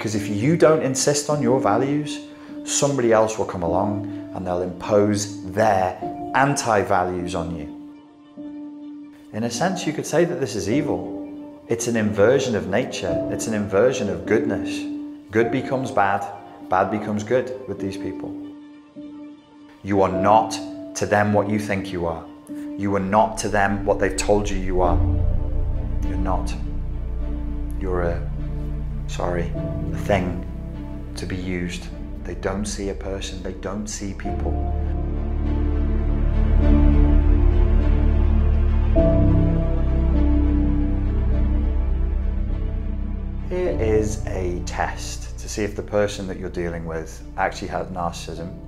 Because if you don't insist on your values, somebody else will come along and they'll impose their anti-values on you. In a sense, you could say that this is evil. It's an inversion of nature. It's an inversion of goodness. Good becomes bad, bad becomes good with these people. You are not to them what you think you are. You are not to them what they've told you you are. You're not. You're a thing to be used. They don't see a person, they don't see people. Here is a test to see if the person that you're dealing with actually has narcissism,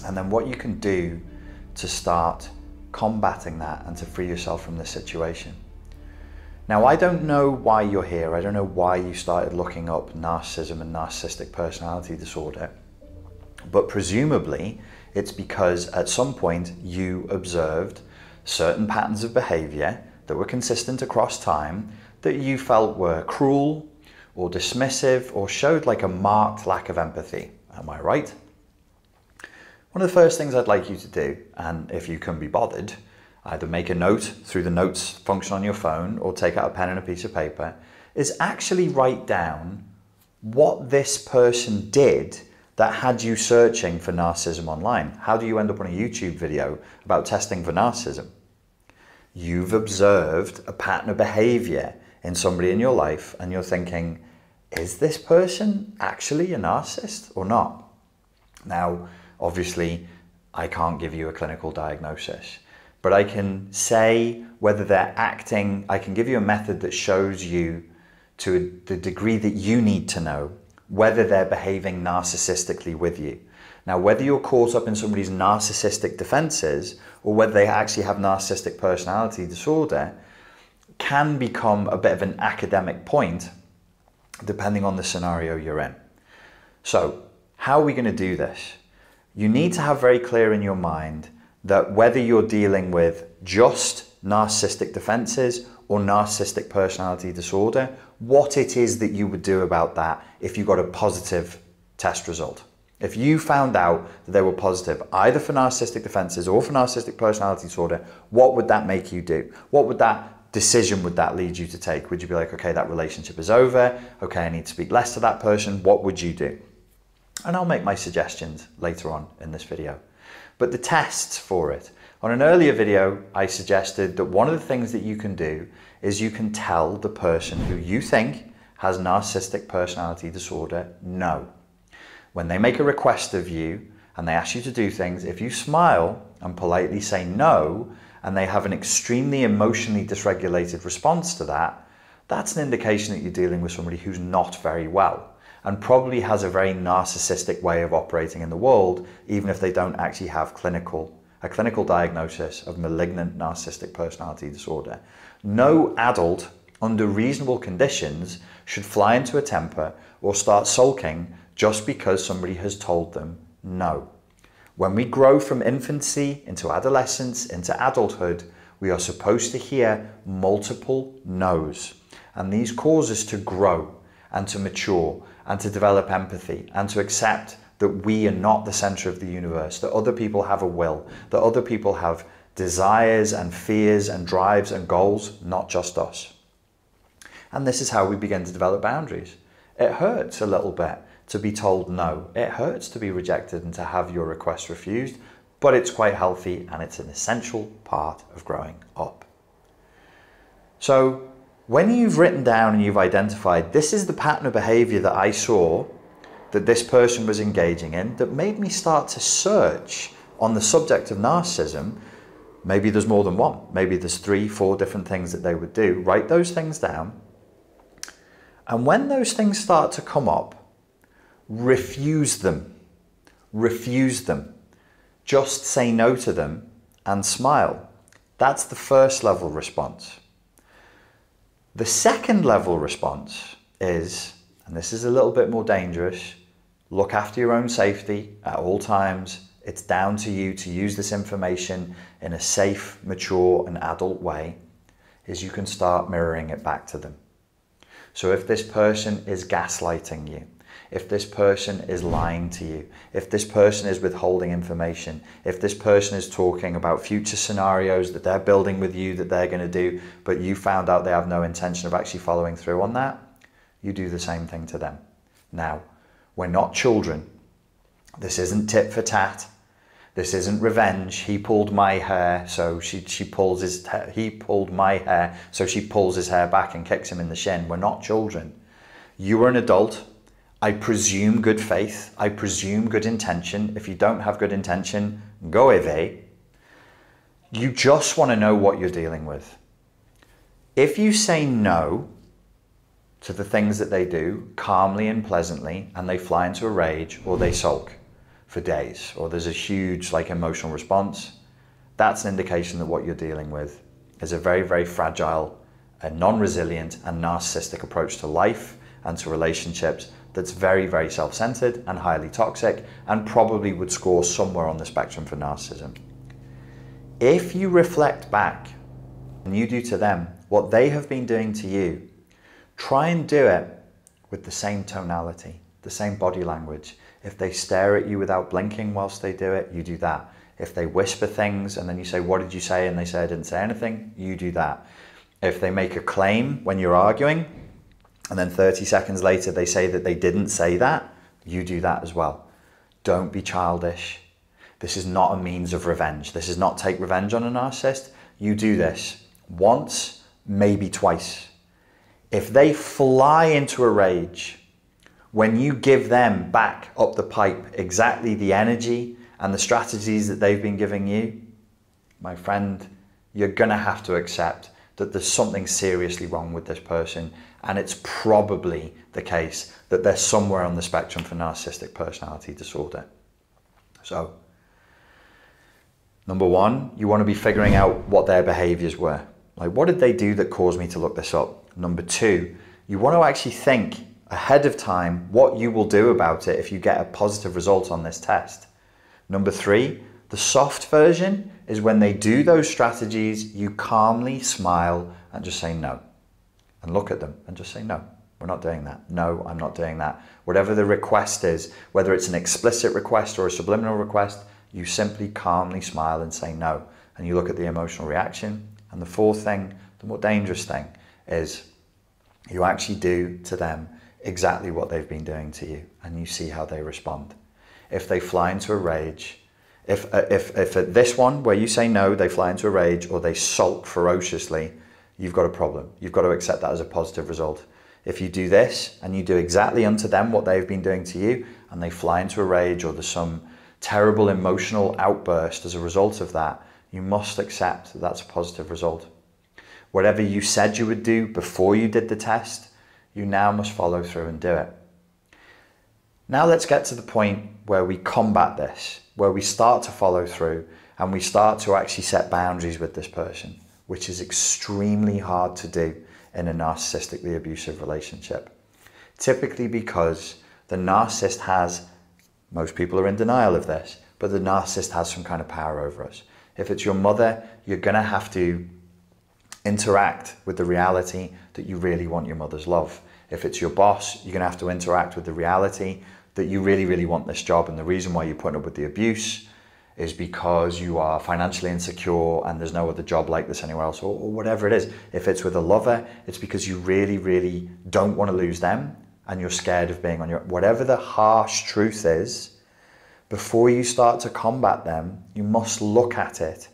and then what you can do to start combating that and to free yourself from this situation. Now, I don't know why you're here. I don't know why you started looking up narcissism and narcissistic personality disorder, but presumably it's because at some point you observed certain patterns of behavior that were consistent across time that you felt were cruel or dismissive or showed like a marked lack of empathy. Am I right? One of the first things I'd like you to do, and if you can be bothered, either make a note through the notes function on your phone or take out a pen and a piece of paper, is actually write down what this person did that had you searching for narcissism online. How do you end up on a YouTube video about testing for narcissism? You've observed a pattern of behavior in somebody in your life and you're thinking, is this person actually a narcissist or not? Now, obviously, I can't give you a clinical diagnosis, but I can say whether they're acting, I can give you a method that shows you to the degree that you need to know whether they're behaving narcissistically with you. Now, whether you're caught up in somebody's narcissistic defenses or whether they actually have narcissistic personality disorder can become a bit of an academic point depending on the scenario you're in. So, how are we going to do this? You need to have very clear in your mind that whether you're dealing with just narcissistic defenses or narcissistic personality disorder, what it is that you would do about that if you got a positive test result. If you found out that they were positive, either for narcissistic defenses or for narcissistic personality disorder, what would that make you do? What would that decision would that lead you to take? Would you be like, okay, that relationship is over. Okay, I need to speak less to that person. What would you do? And I'll make my suggestions later on in this video. But the tests for it. On an earlier video, I suggested that one of the things that you can do is you can tell the person who you think has narcissistic personality disorder no. When they make a request of you and they ask you to do things, if you smile and politely say no, and they have an extremely emotionally dysregulated response to that, that's an indication that you're dealing with somebody who's not very well and probably has a very narcissistic way of operating in the world, even if they don't actually have a clinical diagnosis of malignant narcissistic personality disorder. No adult under reasonable conditions should fly into a temper or start sulking just because somebody has told them no. When we grow from infancy into adolescence, into adulthood, we are supposed to hear multiple no's. And these cause us to grow and to mature and to develop empathy and to accept that we are not the center of the universe, that other people have a will, that other people have desires and fears and drives and goals, not just us. And this is how we begin to develop boundaries. It hurts a little bit to be told no. It hurts to be rejected and to have your request refused, but it's quite healthy and it's an essential part of growing up. So when you've written down and you've identified, this is the pattern of behavior that I saw that this person was engaging in that made me start to search on the subject of narcissism. Maybe there's more than one. Maybe there's 3, 4 different things that they would do. Write those things down. And when those things start to come up, refuse them. Refuse them. Just say no to them and smile. That's the first level response. The second level response is, and this is a little bit more dangerous, look after your own safety at all times. It's down to you to use this information in a safe, mature and adult way, is you can start mirroring it back to them. So if this person is gaslighting you, if this person is lying to you, if this person is withholding information, if this person is talking about future scenarios that they're building with you that they're going to do, but you found out they have no intention of actually following through on that, you do the same thing to them. Now, we're not children. This isn't tit for tat. This isn't revenge. He pulled my hair, so he pulled my hair, so she pulls his hair back and kicks him in the shin. We're not children. You are an adult. I presume good faith. I presume good intention. If you don't have good intention, go away. You just want to know what you're dealing with. If you say no to the things that they do calmly and pleasantly, and they fly into a rage or they sulk for days, or there's a huge emotional response, that's an indication that what you're dealing with is a very, very fragile, non-resilient and narcissistic approach to life and to relationships that's very, very self-centered and highly toxic, and probably would score somewhere on the spectrum for narcissism. If you reflect back and you do to them what they have been doing to you, try and do it with the same tonality, the same body language. If they stare at you without blinking whilst they do it, you do that. If they whisper things and then you say, "What did you say?" and they say, "I didn't say anything," you do that. If they make a claim when you're arguing and then 30 seconds later they say that they didn't say that, you do that as well. Don't be childish. This is not a means of revenge. This is not take revenge on a narcissist. You do this once, maybe twice. If they fly into a rage, when you give them back up the pipe exactly the energy and the strategies that they've been giving you, my friend, you're gonna have to accept that there's something seriously wrong with this person, and it's probably the case that they're somewhere on the spectrum for narcissistic personality disorder. So, number one, you want to be figuring out what their behaviors were. What did they do that caused me to look this up? Number two, you want to actually think ahead of time what you will do about it if you get a positive result on this test. Number three, the soft version is when they do those strategies, you calmly smile and just say no. And look at them and just say, "No, we're not doing that. No, I'm not doing that." Whatever the request is, whether it's an explicit request or a subliminal request, you simply calmly smile and say no. And you look at the emotional reaction. And the fourth thing, the more dangerous thing, is you actually do to them exactly what they've been doing to you, and you see how they respond. If they fly into a rage, if at this one where you say no, they fly into a rage or they sulk ferociously, you've got a problem. You've got to accept that as a positive result. If you do this and you do exactly unto them what they've been doing to you, and they fly into a rage or there's some terrible emotional outburst as a result of that, you must accept that that's a positive result. Whatever you said you would do before you did the test, you now must follow through and do it. Now let's get to the point where we combat this, where we start to follow through and we start to actually set boundaries with this person, which is extremely hard to do in a narcissistically abusive relationship. Typically because the narcissist has, most people are in denial of this, but the narcissist has some kind of power over us. If it's your mother, you're gonna have to interact with the reality that you really want your mother's love. If it's your boss, you're gonna have to interact with the reality that you really, really want this job, and the reason why you're putting up with the abuse is because you are financially insecure and there's no other job like this anywhere else, or whatever it is. If it's with a lover, it's because you really, really don't want to lose them and you're scared of being on your own. Whatever the harsh truth is, before you start to combat them, you must look at it.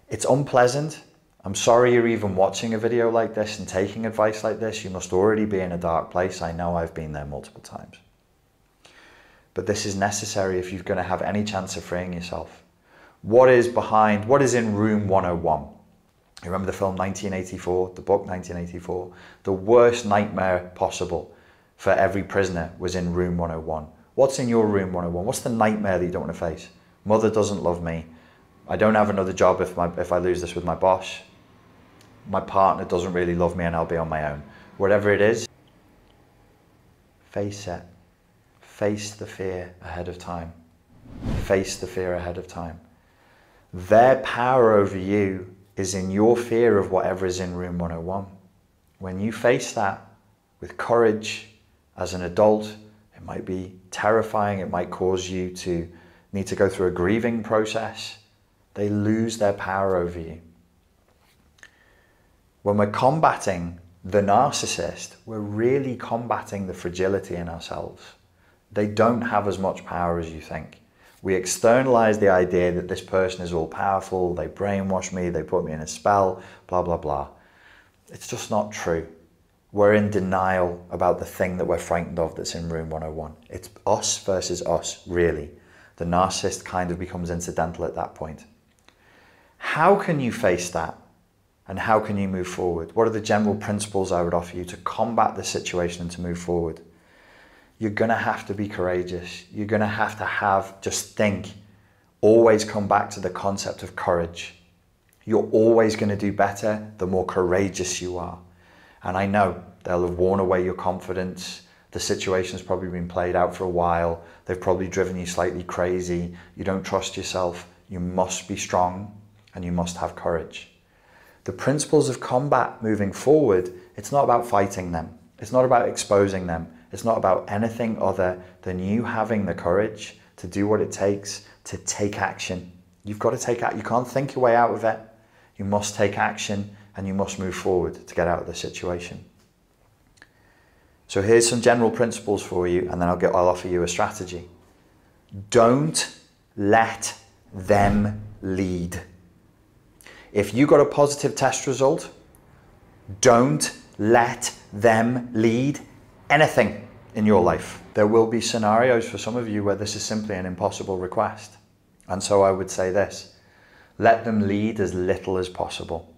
It's unpleasant. I'm sorry you're even watching a video like this and taking advice like this. You must already be in a dark place. I know I've been there multiple times. But this is necessary if you're going to have any chance of freeing yourself. What is in room 101? You remember the film 1984, the book 1984? The worst nightmare possible for every prisoner was in room 101. What's in your room 101? What's the nightmare that you don't want to face? Mother doesn't love me. I don't have another job if I lose this with my boss. My partner doesn't really love me and I'll be on my own. Whatever it is, face it. Face the fear ahead of time. Face the fear ahead of time. Their power over you is in your fear of whatever is in room 101. When you face that, with courage as an adult. It might be terrifying. It might cause you to need to go through a grieving process. They lose their power over you. When we're combating the narcissist, we're really combating the fragility in ourselves. They don't have as much power as you think. We externalize the idea that this person is all powerful, they brainwash me, they put me in a spell, blah, blah, blah. It's just not true. We're in denial about the thing that we're frightened of that's in room 101. It's us versus us, really. The narcissist kind of becomes incidental at that point. How can you face that? And how can you move forward? What are the general principles I would offer you to combat this situation and to move forward? You're going to have to be courageous. You're going to have, just think, always come back to the concept of courage. You're always going to do better the more courageous you are. And I know they'll have worn away your confidence. The situation's probably been played out for a while. They've probably driven you slightly crazy. You don't trust yourself. You must be strong and you must have courage. The principles of combat moving forward, it's not about fighting them. It's not about exposing them. It's not about anything other than you having the courage to do what it takes to take action. You've got to take action. You can't think your way out of it. You must take action and you must move forward to get out of the situation. So here's some general principles for you, and then I'll offer you a strategy. Don't let them lead. If you got a positive test result, don't let them lead anything in your life. There will be scenarios for some of you where this is simply an impossible request. And so I would say this, let them lead as little as possible.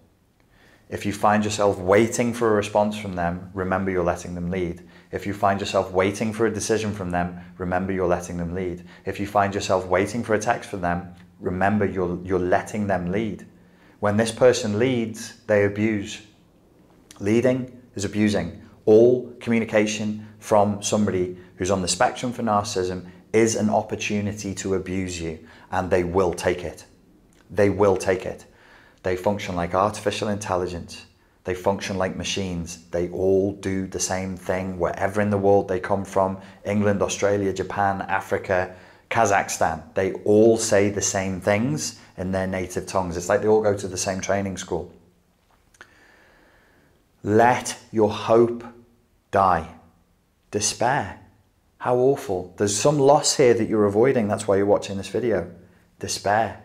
If you find yourself waiting for a response from them, remember you're letting them lead. If you find yourself waiting for a decision from them, remember you're letting them lead. If you find yourself waiting for a text from them, remember you're letting them lead. When this person leads, they abuse. Leading is abusing. All communication from somebody who's on the spectrum for narcissism is an opportunity to abuse you, and they will take it. They will take it. They function like artificial intelligence. They function like machines. They all do the same thing wherever in the world they come from. England, Australia, Japan, Africa, Kazakhstan. They all say the same things in their native tongues. It's like they all go to the same training school. Let your hope die. Despair. How awful. There's some loss here that you're avoiding. That's why you're watching this video. Despair.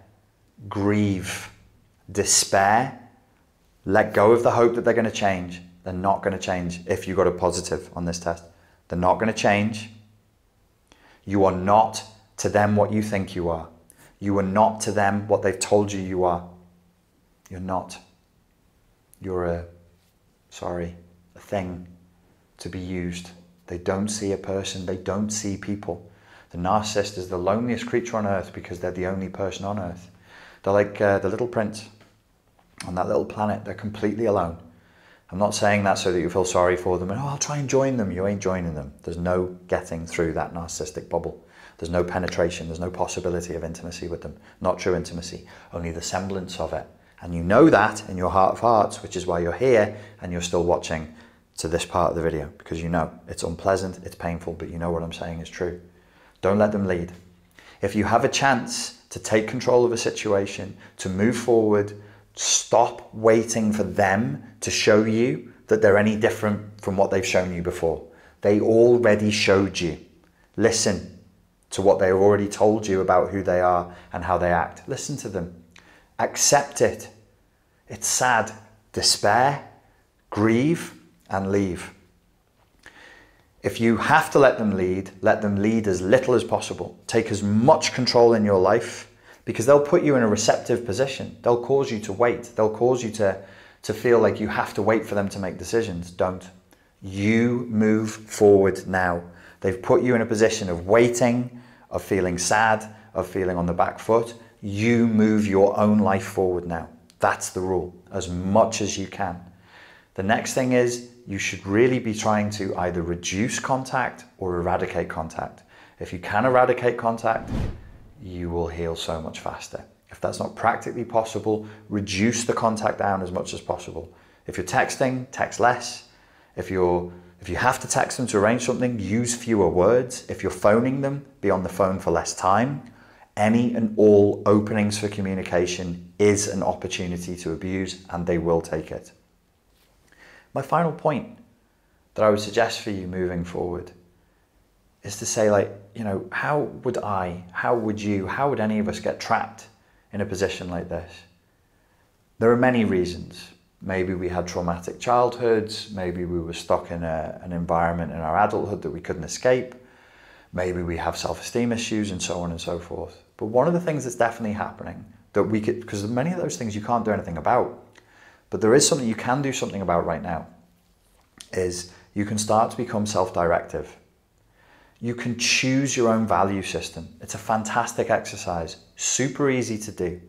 Grieve. Despair. Let go of the hope that they're going to change. They're not going to change if you got a positive on this test. They're not going to change. You are not to them what you think you are. You are not to them what they've told you you are. You're not. You're a thing to be used. They don't see a person. They don't see people. The narcissist is the loneliest creature on earth because they're the only person on earth. They're like the little prince on that little planet. They're completely alone. I'm not saying that so that you feel sorry for them and, oh, I'll try and join them. You ain't joining them. There's no getting through that narcissistic bubble. There's no penetration. There's no possibility of intimacy with them. Not true intimacy, only the semblance of it. And you know that in your heart of hearts, which is why you're here and you're still watching to this part of the video, because you know it's unpleasant, it's painful, but you know what I'm saying is true. Don't let them lead. If you have a chance to take control of a situation, to move forward, stop waiting for them to show you that they're any different from what they've shown you before. They already showed you. Listen to what they've already told you about who they are and how they act. Listen to them. Accept it. It's sad. Despair, grieve, and leave. If you have to let them lead as little as possible. Take as much control in your life, because they'll put you in a receptive position. They'll cause you to wait. They'll cause you to feel like you have to wait for them to make decisions. Don't. You move forward now. They've put you in a position of waiting, of feeling sad, of feeling on the back foot. You move your own life forward now. That's the rule, as much as you can. The next thing is you should really be trying to either reduce contact or eradicate contact. If you can eradicate contact, you will heal so much faster. If that's not practically possible, reduce the contact down as much as possible. If you're texting, text less. If you're If you have to text them to arrange something, use fewer words. If you're phoning them, be on the phone for less time. Any and all openings for communication is an opportunity to abuse, and they will take it. My final point that I would suggest for you moving forward is to say, like, you know, how would any of us get trapped in a position like this? There are many reasons. Maybe we had traumatic childhoods, maybe we were stuck in an environment in our adulthood that we couldn't escape, maybe we have self-esteem issues, and so on and so forth. But one of the things that's definitely happening, that we could, because many of those things you can't do anything about, but there is something you can do something about right now, is you can start to become self-directive. You can choose your own value system. It's a fantastic exercise, super easy to do.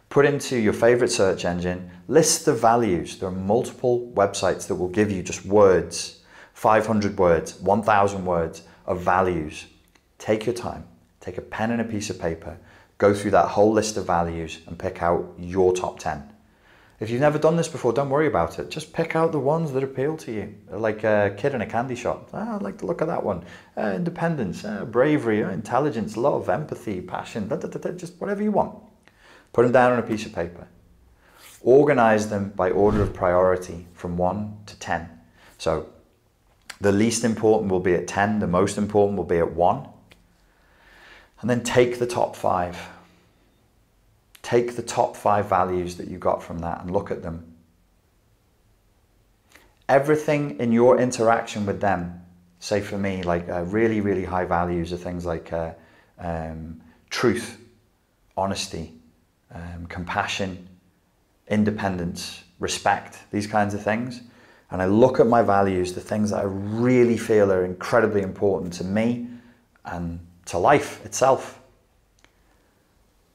Put into your favorite search engine, list the values. There are multiple websites that will give you just words, 500 words, 1,000 words of values. Take your time, take a pen and a piece of paper, go through that whole list of values and pick out your top 10. If you've never done this before, don't worry about it. Just pick out the ones that appeal to you. Like a kid in a candy shop. I like the look of that one. Independence, bravery, intelligence, love, empathy, passion, just whatever you want. Put them down on a piece of paper. Organize them by order of priority from 1 to 10. So the least important will be at 10, the most important will be at 1. And then take the top 5. Take the top 5 values that you got from that and look at them. Everything in your interaction with them, say for me, like really, really high values are things like truth, honesty, compassion, independence, respect, these kinds of things. And I look at my values, the things that I really feel are incredibly important to me and to life itself.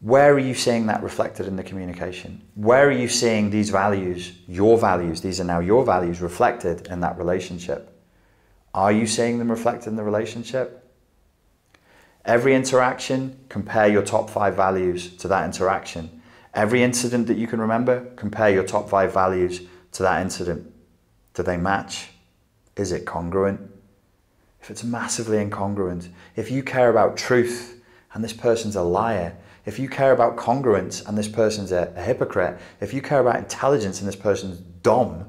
Where are you seeing that reflected in the communication? Where are you seeing these values, your values, these are now your values, reflected in that relationship? Are you seeing them reflected in the relationship? Every interaction, compare your top 5 values to that interaction. Every incident that you can remember, compare your top 5 values to that incident. Do they match? Is it congruent? If it's massively incongruent, if you care about truth and this person's a liar, if you care about congruence and this person's a hypocrite, if you care about intelligence and this person's dumb,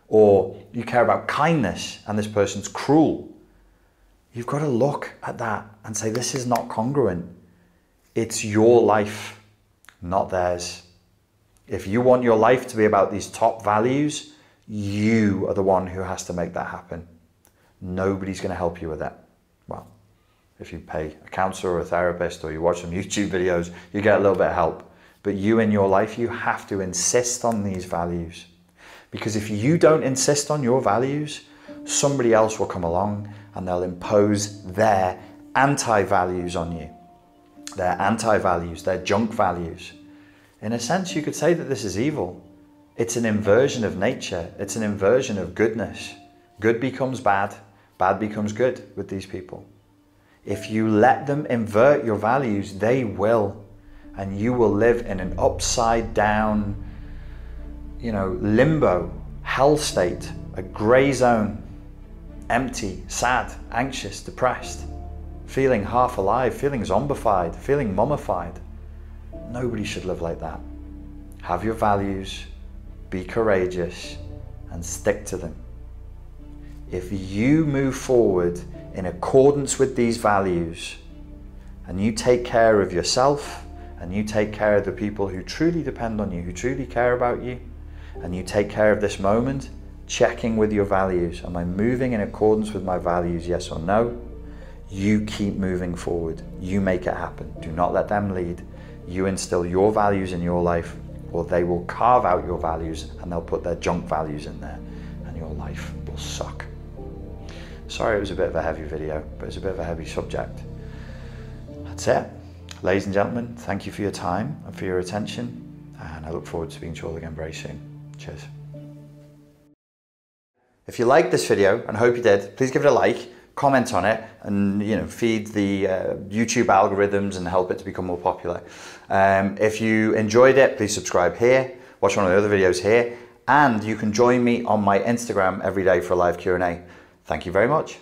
or you care about kindness and this person's cruel, you've got to look at that and say, this is not congruent. It's your life, not theirs. If you want your life to be about these top values, you are the one who has to make that happen. Nobody's going to help you with that. Well, if you pay a counselor or a therapist or you watch some YouTube videos, you get a little bit of help. But you in your life, you have to insist on these values. Because if you don't insist on your values, somebody else will come along and they'll impose their anti-values on you. Their anti-values, their junk values. In a sense, you could say that this is evil. It's an inversion of nature. It's an inversion of goodness. Good becomes bad. Bad becomes good with these people. If you let them invert your values, they will. And you will live in an upside down, limbo, hell state, a gray zone, empty, sad, anxious, depressed, feeling half alive, feeling zombified, feeling mummified. Nobody should live like that. Have your values, be courageous, and stick to them. If you move forward in accordance with these values, and you take care of yourself, and you take care of the people who truly depend on you, who truly care about you, and you take care of this moment, checking with your values. Am I moving in accordance with my values, yes or no? You keep moving forward. You make it happen. Do not let them lead. You instill your values in your life, or they will carve out your values and they'll put their junk values in there, and your life will suck. Sorry it was a bit of a heavy video, but it's a bit of a heavy subject. That's it. Ladies and gentlemen, thank you for your time and for your attention, and I look forward to speaking to you all again very soon. Cheers. If you liked this video, and I hope you did, please give it a like, comment on it, and feed the YouTube algorithms and help it to become more popular. If you enjoyed it, please subscribe here, watch one of the other videos here, and you can join me on my Instagram every day for a live Q&A. Thank you very much.